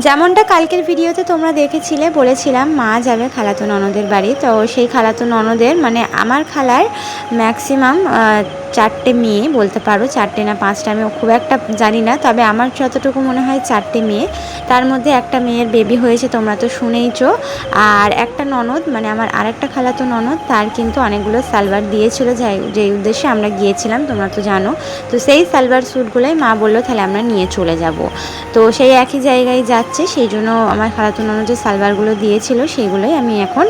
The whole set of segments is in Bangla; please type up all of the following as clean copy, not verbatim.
যেমনটা কালকের ভিডিওতে তোমরা দেখেছিলে, বলেছিলাম মা যাবে খালাতো ননদের বাড়ি। তো সেই খালাতো ননদের মানে আমার খালার ম্যাক্সিমাম 4টে মেয়ে বলতে পারো, 4টে না 5টা, আমি খুব একটা জানি না, তবে আমার যতটুকু মনে হয় 4টে মেয়ে। তার মধ্যে একটা মেয়ের বেবি হয়েছে, তোমরা তো শুনেইছো। আর একটা ননদ মানে আমার আরেকটা খালাতো ননদ, তার কিন্তু অনেকগুলো সালোয়ার দিয়েছিল, যেই উদ্দেশ্যে আমরা গিয়েছিলাম তোমরা তো জানো। তো সেই সালোয়ার স্যুটগুলোই মা বললো তাহলে আমরা নিয়ে চলে যাব। তো সেই একই জায়গায় যাচ্ছে, সেই জন্য আমার খালাতো ননদ যে সালোয়ারগুলো দিয়েছিল সেইগুলোই আমি এখন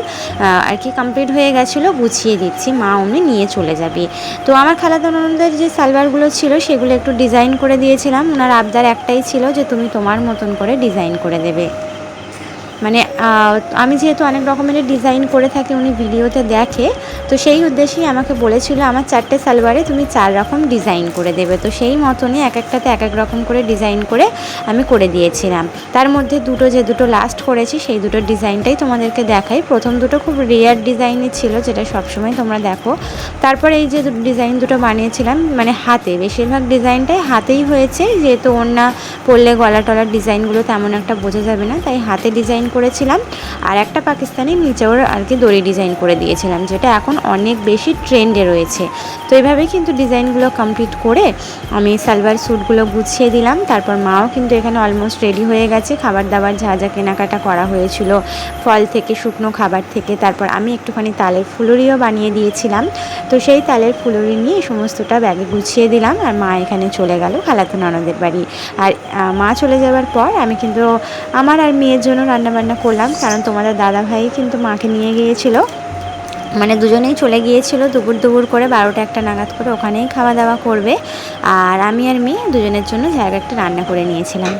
আর কি কমপ্লিট হয়ে গেছিলো, গুছিয়ে দিচ্ছি। মা অমনি নিয়ে চলে যাবে। তো আমার খালাতো ননদের যে সালোয়ারগুলো ছিল সেগুলো একটু ডিজাইন করে দিয়েছিলাম। ওনার আবদার একটাই ছিল যে তুমি তোমার মতন করে ডিজাইন করে দেবে। মানে আমি যেহেতু অনেক রকমের ডিজাইন করে থাকি, উনি ভিডিওতে দেখে, তো সেই উদ্দেশ্যেই আমাকে বলেছিল আমার 4টে সালোয়ারে তুমি 4 রকম ডিজাইন করে দেবে। তো সেই মতনই এক একটাতে এক এক রকম করে ডিজাইন করে আমি করে দিয়েছিলাম। তার মধ্যে যে দুটো লাস্ট করেছি সেই দুটোর ডিজাইনটাই তোমাদেরকে দেখাই। প্রথম দুটো খুব রেয়ার ডিজাইনই ছিল, যেটা সবসময় তোমরা দেখো। তারপরে এই যে ডিজাইন দুটো বানিয়েছিলাম মানে হাতে, বেশিরভাগ ডিজাইনটাই হাতেই হয়েছে, যেহেতু ওড়না পরলে গলা টলার ডিজাইনগুলো তেমন একটা বোঝা যাবে না, তাই হাতে ডিজাইন করেছিলাম। আর একটা পাকিস্তানি নিচেও আর কি দড়ি ডিজাইন করে দিয়েছিলাম, যেটা এখন অনেক বেশি ট্রেন্ডে রয়েছে। তো এইভাবেই কিন্তু ডিজাইনগুলো কমপ্লিট করে আমি সালোয়ার স্যুটগুলো গুছিয়ে দিলাম। তারপর মাও কিন্তু এখানে অলমোস্ট রেডি হয়ে গেছে। খাবার দাবার যা যা কেনাকাটা করা হয়েছিল, ফল থেকে শুকনো খাবার থেকে, তারপর আমি একটুখানি তালের ফুলুরিও বানিয়ে দিয়েছিলাম। তো সেই তালের ফুলুরি নিয়ে সমস্তটা ব্যাগে গুছিয়ে দিলাম। আর মা এখানে চলে গেল খালাতো ননদের বাড়ি। আর মা চলে যাওয়ার পর আমি কিন্তু আমার আর মেয়ের জন্য রান্নাবান্না করলাম, কারণ তোমাদের দাদাভাই কিন্তু মাকে নিয়ে গিয়েছিল, মানে দুজনেই চলে গিয়েছিল দুপুর করে 12টা 1টা নাগাদ করে, ওখানেই খাওয়া দাওয়া করবে। আর আমি আর মেয়ে দুজনের জন্য জায়গা একটা রান্না করে নিয়েছিলাম।